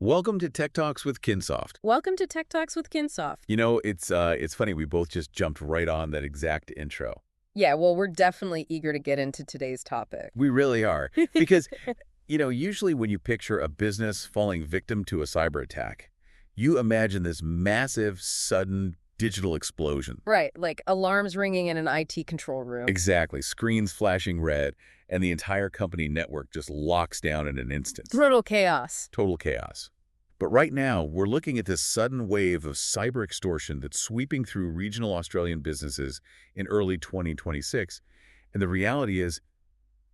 Welcome to Tech Talks with Kinsoft. Welcome to Tech Talks with Kinsoft. You know, it's funny, we both just jumped right on that exact intro. Yeah, well, we're definitely eager to get into today's topic. We really are. Because, usually when you picture a business falling victim to a cyber attack, you imagine this massive, sudden digital explosion. Right, like alarms ringing in an IT control room. Exactly. Screens flashing red, and the entire company network just locks down in an instant. Total chaos. Total chaos. But right now, we're looking at this sudden wave of cyber extortion that's sweeping through regional Australian businesses in early 2026. And the reality is,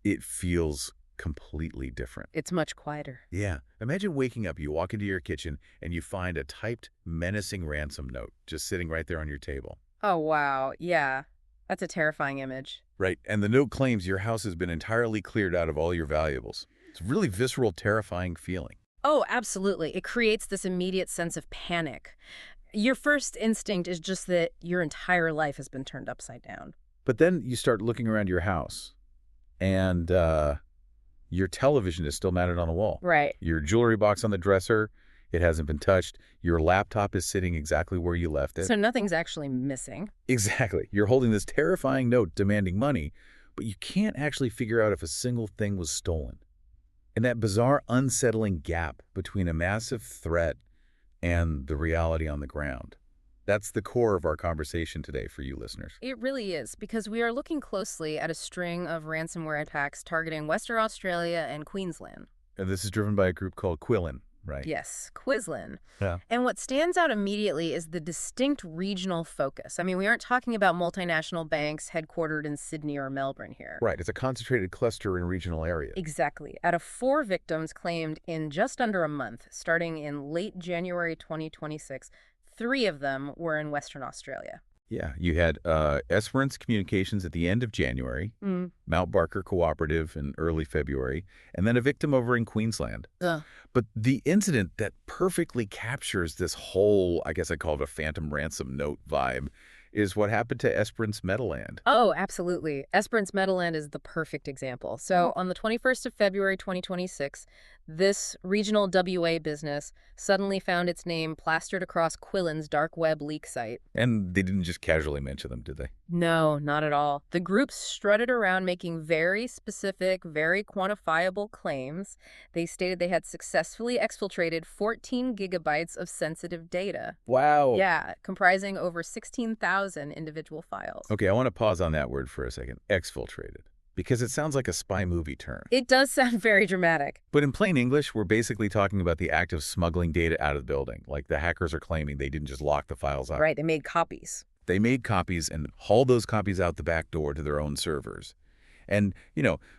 it feels completely different. It's much quieter. Yeah. Imagine waking up, you walk into your kitchen, and you find a typed, menacing ransom note just sitting right there on your table. Oh, wow. Yeah, that's a terrifying image. Right. And the note claims your house has been entirely cleared out of all your valuables. It's a really visceral, terrifying feeling. Oh, absolutely. It creates this immediate sense of panic. Your first instinct is just that your entire life has been turned upside down. But then you start looking around your house, and your television is still mounted on the wall. Right. Your jewelry box on the dresser, it hasn't been touched. Your laptop is sitting exactly where you left it. So nothing's actually missing. Exactly. You're holding this terrifying note demanding money, but you can't actually figure out if a single thing was stolen. And that bizarre, unsettling gap between a massive threat and the reality on the ground. That's the core of our conversation today for you listeners. It really is, because we are looking closely at a string of ransomware attacks targeting Western Australia and Queensland. And this is driven by a group called Qilin, right? Yes, Quilin. Yeah. And what stands out immediately is the distinct regional focus. I mean, we aren't talking about multinational banks headquartered in Sydney or Melbourne here. Right. It's a concentrated cluster in regional areas. Exactly. Out of 4 victims claimed in just under a month, starting in late January 2026, 3 of them were in Western Australia. Yeah, you had Esperance Communications at the end of January, Mount Barker Cooperative in early February, and then a victim over in Queensland. But the incident that perfectly captures this whole, I guess I call it a phantom ransom note vibe, is what happened to Esperance Metaland. Oh, absolutely. Esperance Metaland is the perfect example. So on the 21st of February 2026, this regional WA business suddenly found its name plastered across Quilin's dark web leak site. And they didn't just casually mention them, did they? No, not at all. The group strutted around making very specific, very quantifiable claims. They stated they had successfully exfiltrated 14 gigabytes of sensitive data. Wow. Yeah, comprising over 16,000 individual files. Okay, I want to pause on that word for a second. Exfiltrated. Because it sounds like a spy movie term. It does sound very dramatic. But in plain English, we're basically talking about the act of smuggling data out of the building. Like the hackers are claiming they didn't just lock the files up. Right, they made copies. They made copies and hauled those copies out the back door to their own servers. And,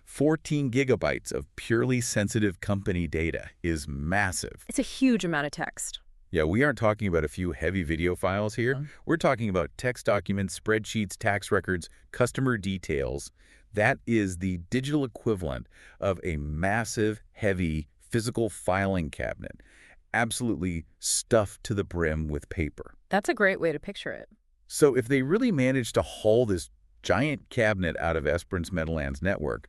14 gigabytes of purely sensitive company data is massive. It's a huge amount of text. Yeah, we aren't talking about a few heavy video files here. We're talking about text documents, spreadsheets, tax records, customer details. That is the digital equivalent of a massive, heavy, physical filing cabinet, absolutely stuffed to the brim with paper. That's a great way to picture it. So if they really managed to haul this giant cabinet out of Esperance Metaland's network,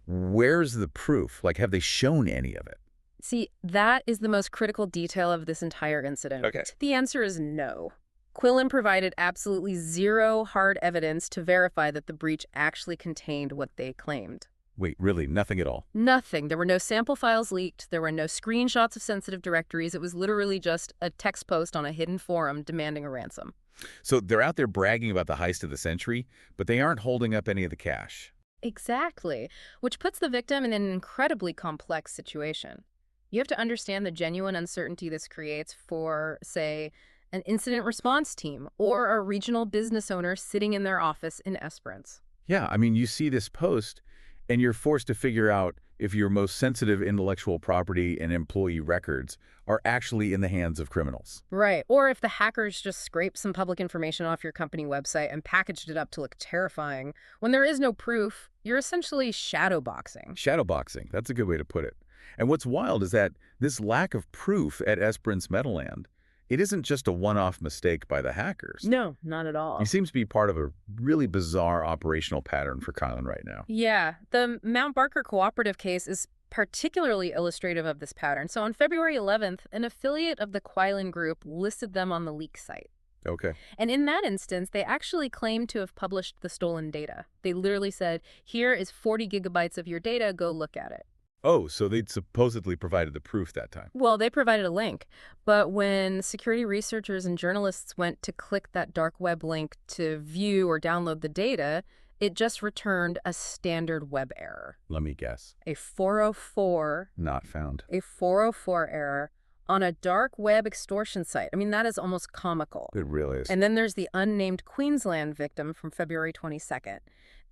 where's the proof? Like, have they shown any of it? See, that is the most critical detail of this entire incident. Okay. The answer is no. Qilin provided absolutely zero hard evidence to verify that the breach actually contained what they claimed. Wait, really? Nothing at all? Nothing. There were no sample files leaked. There were no screenshots of sensitive directories. It was literally just a text post on a hidden forum demanding a ransom. So they're out there bragging about the heist of the century, but they aren't holding up any of the cash. Exactly, which puts the victim in an incredibly complex situation. You have to understand the genuine uncertainty this creates for, say, an incident response team or a regional business owner sitting in their office in Esperance. Yeah, I mean, you see this post, and you're forced to figure out if your most sensitive intellectual property and employee records are actually in the hands of criminals. Right, or if the hackers just scraped some public information off your company website and packaged it up to look terrifying. When there is no proof, you're essentially shadowboxing. Shadowboxing, that's a good way to put it. And what's wild is that this lack of proof at Esperance Metaland, it isn't just a one-off mistake by the hackers. No, not at all. It seems to be part of a really bizarre operational pattern for Qilin right now. Yeah, the Mount Barker Cooperative case is particularly illustrative of this pattern. So on February 11th, an affiliate of the Qilin group listed them on the leak site. Okay. And in that instance, they actually claimed to have published the stolen data. They literally said, here is 40 gigabytes of your data, go look at it. Oh, so they'd supposedly provided the proof that time. Well, they provided a link, but when security researchers and journalists went to click that dark web link to view or download the data, it just returned a standard web error. Let me guess. A 404. Not found. A 404 error on a dark web extortion site. I mean, that is almost comical. It really is. And then there's the unnamed Queensland victim from February 22nd.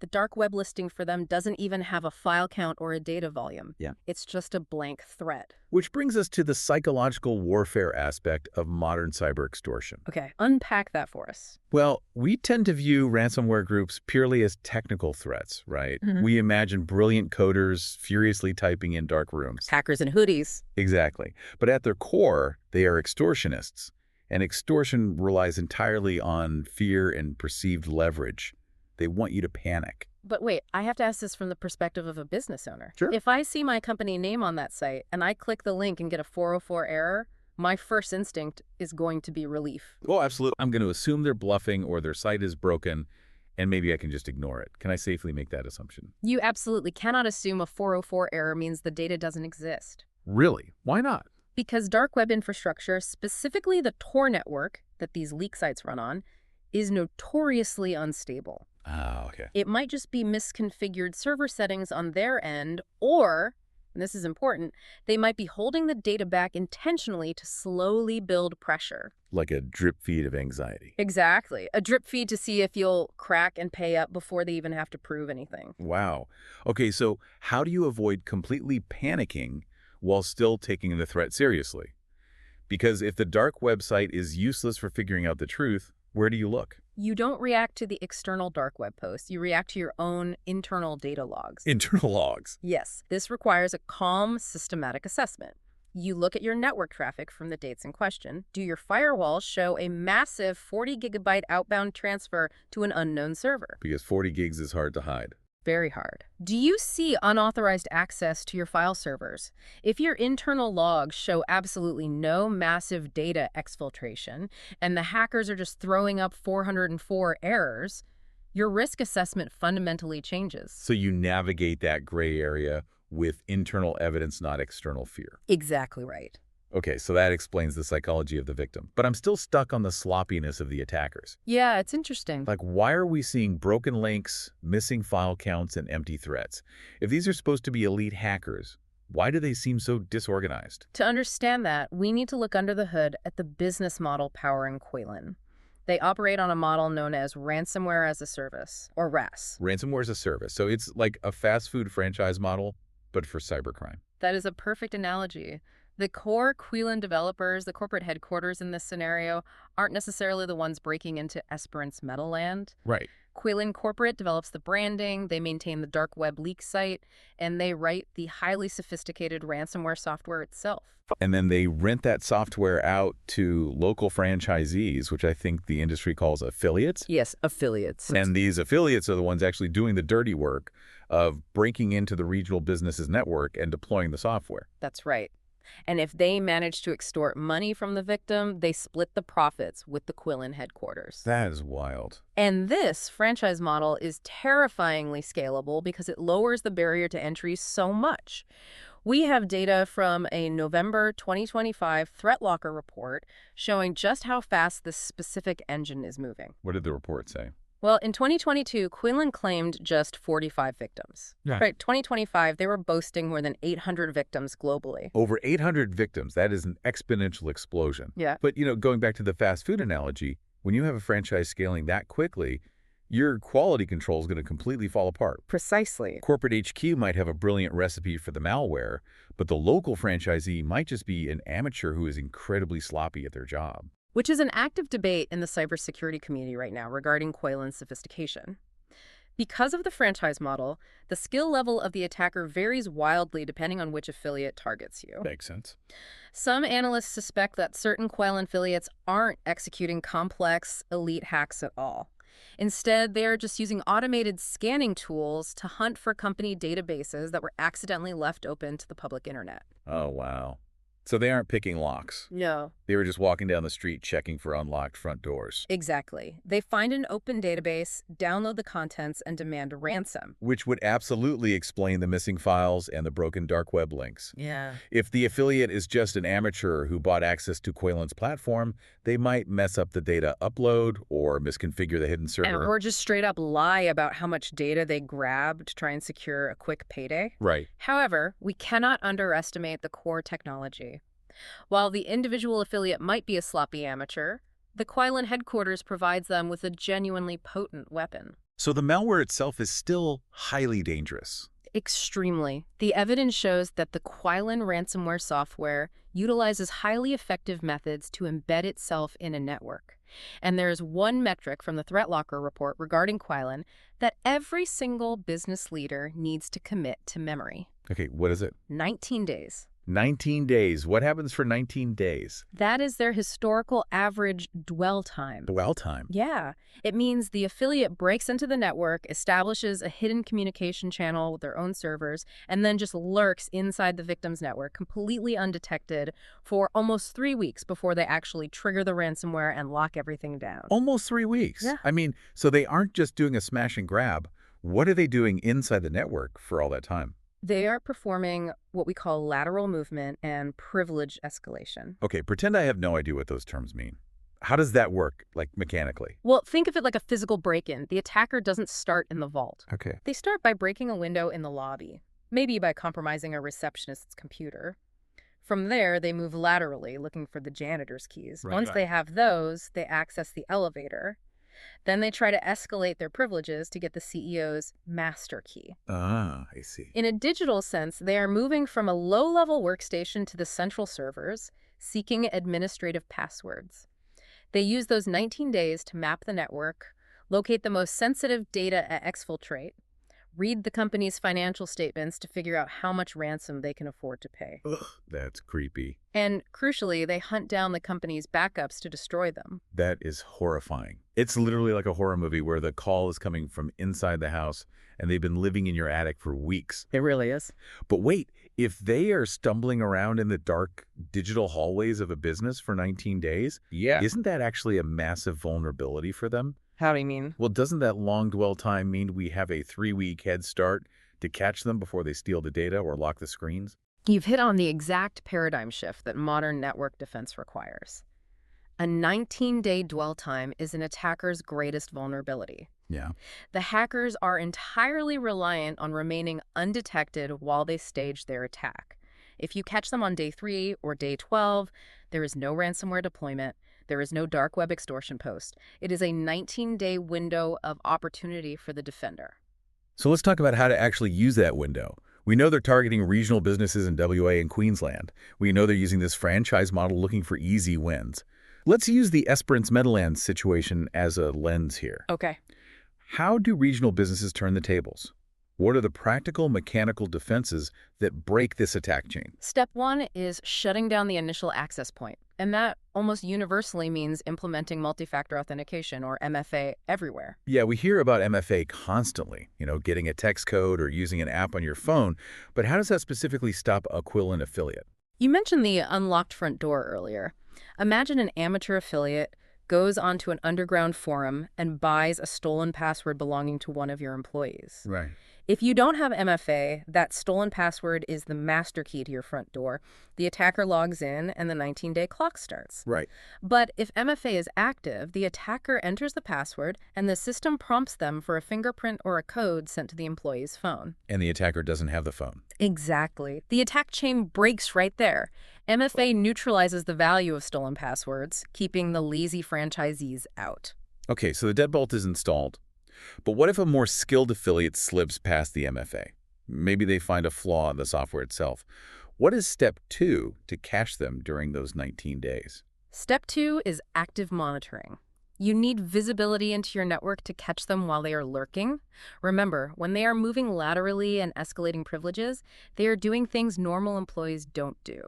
The dark web listing for them doesn't even have a file count or a data volume. Yeah. It's just a blank thread. Which brings us to the psychological warfare aspect of modern cyber extortion. Okay, unpack that for us. Well, we tend to view ransomware groups purely as technical threats, right? We imagine brilliant coders furiously typing in dark rooms. Hackers in hoodies. Exactly. But at their core, they are extortionists. And extortion relies entirely on fear and perceived leverage. They want you to panic. But wait, I have to ask this from the perspective of a business owner. Sure. If I see my company name on that site and I click the link and get a 404 error, my first instinct is going to be relief. Oh, absolutely. I'm going to assume they're bluffing or their site is broken, and maybe I can just ignore it. Can I safely make that assumption? You absolutely cannot assume a 404 error means the data doesn't exist. Really? Why not? Because dark web infrastructure, specifically the Tor network that these leak sites run on, is notoriously unstable. Ah, okay. It might just be misconfigured server settings on their end, or, and this is important, they might be holding the data back intentionally to slowly build pressure. Like a drip feed of anxiety. Exactly. A drip feed to see if you'll crack and pay up before they even have to prove anything. Wow. Okay, so how do you avoid completely panicking while still taking the threat seriously? Because if the dark website is useless for figuring out the truth, where do you look? You don't react to the external dark web post. You react to your own internal data logs. Internal logs. Yes. This requires a calm, systematic assessment. You look at your network traffic from the dates in question. Do your firewalls show a massive 40 gigabyte outbound transfer to an unknown server? Because 40 gigs is hard to hide. Very hard. Do you see unauthorized access to your file servers? If your internal logs show absolutely no massive data exfiltration and the hackers are just throwing up 404 errors, your risk assessment fundamentally changes. So you navigate that gray area with internal evidence, not external fear. Exactly right. Okay, so that explains the psychology of the victim. But I'm still stuck on the sloppiness of the attackers. Yeah, it's interesting. Like, why are we seeing broken links, missing file counts, and empty threats? If these are supposed to be elite hackers, why do they seem so disorganized? To understand that, we need to look under the hood at the business model powering Qilin. They operate on a model known as ransomware as a service, or RAS. Ransomware as a service. So it's like a fast food franchise model, but for cybercrime. That is a perfect analogy. The core Qilin developers, the corporate headquarters in this scenario, aren't necessarily the ones breaking into Esperance Metaland. Right. Qilin Corporate develops the branding, they maintain the dark web leak site, and they write the highly sophisticated ransomware software itself. And then they rent that software out to local franchisees, which I think the industry calls affiliates. Yes, affiliates. And these affiliates are the ones actually doing the dirty work of breaking into the regional business's network and deploying the software. That's right. And if they manage to extort money from the victim, they split the profits with the Qilin headquarters. That is wild. And this franchise model is terrifyingly scalable because it lowers the barrier to entry so much. We have data from a November 2025 Threat Locker report showing just how fast this specific engine is moving. What did the report say? Well, in 2022, Qilin claimed just 45 victims. Yeah. Right, 2025, they were boasting more than 800 victims globally. Over 800 victims. That is an exponential explosion. Yeah. But, going back to the fast food analogy, when you have a franchise scaling that quickly, your quality control is going to completely fall apart. Precisely. Corporate HQ might have a brilliant recipe for the malware, but the local franchisee might just be an amateur who is incredibly sloppy at their job. Which is an active debate in the cybersecurity community right now regarding Qilin's sophistication. Because of the franchise model, the skill level of the attacker varies wildly depending on which affiliate targets you. Makes sense. Some analysts suspect that certain Qilin affiliates aren't executing complex, elite hacks at all. Instead, they're just using automated scanning tools to hunt for company databases that were accidentally left open to the public internet. Oh, wow. So they aren't picking locks. No. They were just walking down the street checking for unlocked front doors. Exactly. They find an open database, download the contents, and demand a ransom. Which would absolutely explain the missing files and the broken dark web links. Yeah. If the affiliate is just an amateur who bought access to Qilin's platform, they might mess up the data upload or misconfigure the hidden server. Or just straight up lie about how much data they grabbed to try and secure a quick payday. Right. However, we cannot underestimate the core technology. While the individual affiliate might be a sloppy amateur, the Qilin headquarters provides them with a genuinely potent weapon. So the malware itself is still highly dangerous. Extremely. The evidence shows that the Qilin ransomware software utilizes highly effective methods to embed itself in a network. And there's one metric from the Threat Locker report regarding Qilin that every single business leader needs to commit to memory. Okay, what is it? 19 days. 19 days. What happens for 19 days? That is their historical average dwell time. Dwell time? Yeah. It means the affiliate breaks into the network, establishes a hidden communication channel with their own servers, and then just lurks inside the victim's network, completely undetected, for almost 3 weeks before they actually trigger the ransomware and lock everything down. Almost 3 weeks? Yeah. I mean, so they aren't just doing a smash and grab. What are they doing inside the network for all that time? They are performing what we call lateral movement and privilege escalation. Okay, pretend I have no idea what those terms mean. How does that work, like mechanically? Well, think of it like a physical break-in. The attacker doesn't start in the vault. Okay. They start by breaking a window in the lobby, maybe by compromising a receptionist's computer. From there, they move laterally, looking for the janitor's keys. Once they have those, they access the elevator. Then they try to escalate their privileges to get the CEO's master key. Ah, I see. In a digital sense, they are moving from a low-level workstation to the central servers, seeking administrative passwords. They use those 19 days to map the network, locate the most sensitive data at exfiltrate, read the company's financial statements to figure out how much ransom they can afford to pay. Ugh, that's creepy. And crucially, they hunt down the company's backups to destroy them. That is horrifying. It's literally like a horror movie where the call is coming from inside the house and they've been living in your attic for weeks. It really is. But wait, if they are stumbling around in the dark digital hallways of a business for 19 days, isn't that actually a massive vulnerability for them? How do you mean? Well, doesn't that long dwell time mean we have a 3-week head start to catch them before they steal the data or lock the screens? You've hit on the exact paradigm shift that modern network defense requires. A 19-day dwell time is an attacker's greatest vulnerability. Yeah. The hackers are entirely reliant on remaining undetected while they stage their attack. If you catch them on day 3 or day 12, there is no ransomware deployment. There is no dark web extortion post. It is a 19-day window of opportunity for the defender. So let's talk about how to actually use that window. We know they're targeting regional businesses in WA and Queensland. We know they're using this franchise model looking for easy wins. Let's use the Esperance Metaland situation as a lens here. Okay. How do regional businesses turn the tables? What are the practical mechanical defenses that break this attack chain? Step 1 is shutting down the initial access point. And that almost universally means implementing multi-factor authentication, or MFA, everywhere. Yeah, we hear about MFA constantly, getting a text code or using an app on your phone. But how does that specifically stop a Qilin affiliate? You mentioned the unlocked front door earlier. Imagine an amateur affiliate goes onto an underground forum and buys a stolen password belonging to one of your employees. Right. If you don't have MFA, that stolen password is the master key to your front door. The attacker logs in and the 19-day clock starts. Right. But if MFA is active, the attacker enters the password and the system prompts them for a fingerprint or a code sent to the employee's phone. And the attacker doesn't have the phone. Exactly. The attack chain breaks right there. MFA neutralizes the value of stolen passwords, keeping the lazy franchisees out. Okay, so the deadbolt is installed. But what if a more skilled affiliate slips past the MFA? Maybe they find a flaw in the software itself. What is step 2 to catch them during those 19 days? Step 2 is active monitoring. You need visibility into your network to catch them while they are lurking. Remember, when they are moving laterally and escalating privileges, they are doing things normal employees don't do.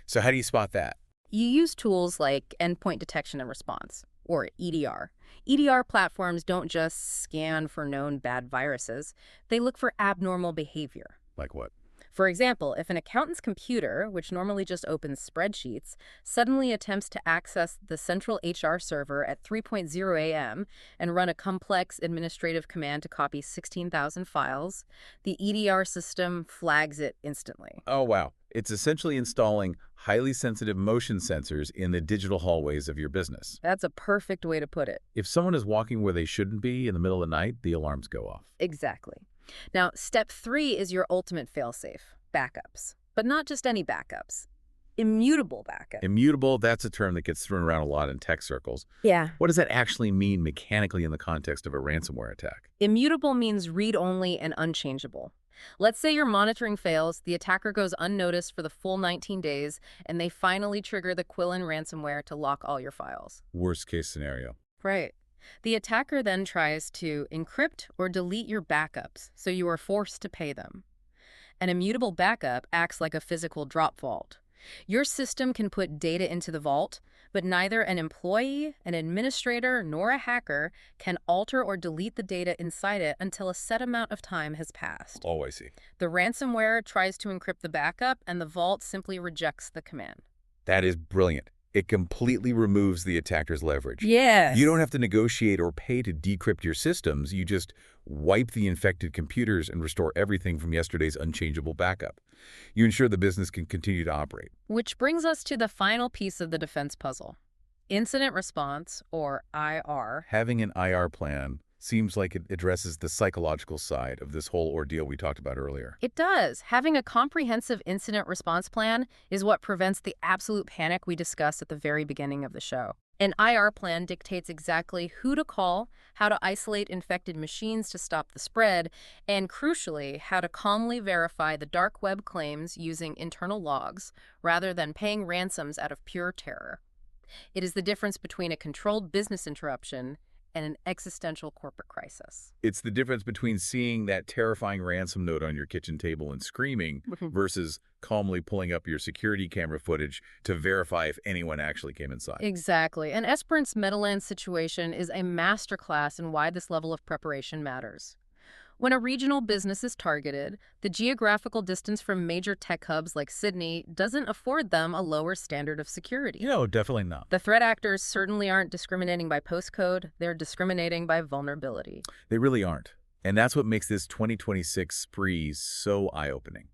So how do you spot that? You use tools like endpoint detection and response, or EDR. EDR platforms don't just scan for known bad viruses. They look for abnormal behavior. Like what? For example, if an accountant's computer, which normally just opens spreadsheets, suddenly attempts to access the central HR server at 3:00 a.m. and run a complex administrative command to copy 16,000 files, the EDR system flags it instantly. Oh, wow. It's essentially installing highly sensitive motion sensors in the digital hallways of your business. That's a perfect way to put it. If someone is walking where they shouldn't be in the middle of the night, the alarms go off. Exactly. Now, step 3 is your ultimate failsafe, backups. But not just any backups. Immutable backup. Immutable, that's a term that gets thrown around a lot in tech circles. Yeah. What does that actually mean mechanically in the context of a ransomware attack? Immutable means read-only and unchangeable. Let's say your monitoring fails, the attacker goes unnoticed for the full 19 days, and they finally trigger the Qilin ransomware to lock all your files. Worst case scenario. Right. The attacker then tries to encrypt or delete your backups, so you are forced to pay them. An immutable backup acts like a physical drop vault. Your system can put data into the vault, but neither an employee, an administrator, nor a hacker can alter or delete the data inside it until a set amount of time has passed. Oh, I see. The ransomware tries to encrypt the backup, and the vault simply rejects the command. That is brilliant. It completely removes the attacker's leverage. Yes. You don't have to negotiate or pay to decrypt your systems. You just wipe the infected computers and restore everything from yesterday's unchangeable backup. You ensure the business can continue to operate. Which brings us to the final piece of the defense puzzle. Incident response, or IR. Having an IR plan seems like it addresses the psychological side of this whole ordeal we talked about earlier. It does. Having a comprehensive incident response plan is what prevents the absolute panic we discussed at the very beginning of the show. An IR plan dictates exactly who to call, how to isolate infected machines to stop the spread, and crucially, how to calmly verify the dark web claims using internal logs rather than paying ransoms out of pure terror. It is the difference between a controlled business interruption and an existential corporate crisis. It's the difference between seeing that terrifying ransom note on your kitchen table and screaming versus calmly pulling up your security camera footage to verify if anyone actually came inside. Exactly. And Esperance Metaland's situation is a masterclass in why this level of preparation matters. When a regional business is targeted, the geographical distance from major tech hubs like Sydney doesn't afford them a lower standard of security. No, definitely not. The threat actors certainly aren't discriminating by postcode. They're discriminating by vulnerability. They really aren't. And that's what makes this 2026 spree so eye-opening.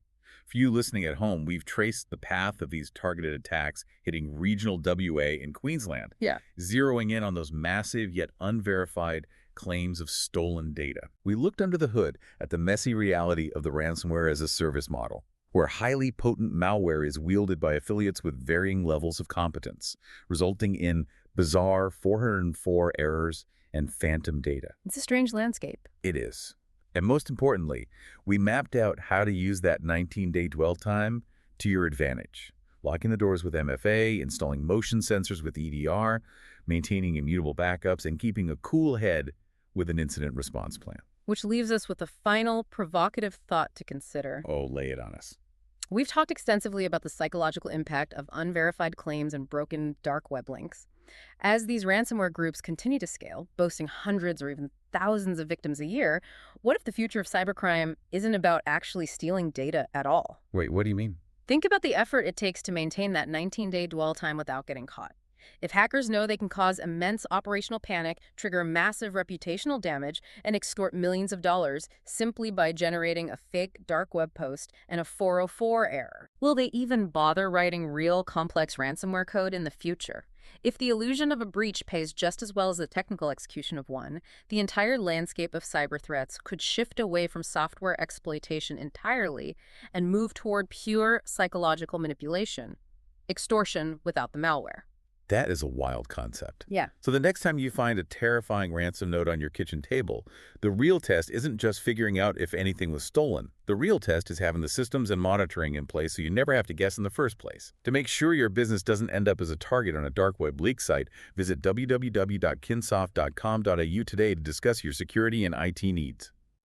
For you listening at home, we've traced the path of these targeted attacks hitting regional WA in Queensland, zeroing in on those massive yet unverified claims of stolen data. We looked under the hood at the messy reality of the ransomware as a service model, where highly potent malware is wielded by affiliates with varying levels of competence, resulting in bizarre 404 errors and phantom data. It's a strange landscape. It is. And most importantly, we mapped out how to use that 19-day dwell time to your advantage, locking the doors with MFA, installing motion sensors with EDR, maintaining immutable backups, and keeping a cool head with an incident response plan. Which leaves us with a final provocative thought to consider. Oh, lay it on us. We've talked extensively about the psychological impact of unverified claims and broken dark web links. As these ransomware groups continue to scale, boasting hundreds or even thousands of victims a year, what if the future of cybercrime isn't about actually stealing data at all? Wait, what do you mean? Think about the effort it takes to maintain that 19-day dwell time without getting caught. If hackers know they can cause immense operational panic, trigger massive reputational damage, and extort millions of dollars simply by generating a fake dark web post and a 404 error, will they even bother writing real complex ransomware code in the future? If the illusion of a breach pays just as well as the technical execution of one, the entire landscape of cyber threats could shift away from software exploitation entirely and move toward pure psychological manipulation, extortion without the malware. That is a wild concept. Yeah. So the next time you find a terrifying ransom note on your kitchen table, the real test isn't just figuring out if anything was stolen. The real test is having the systems and monitoring in place so you never have to guess in the first place. To make sure your business doesn't end up as a target on a dark web leak site, visit www.kinsoft.com.au today to discuss your security and IT needs.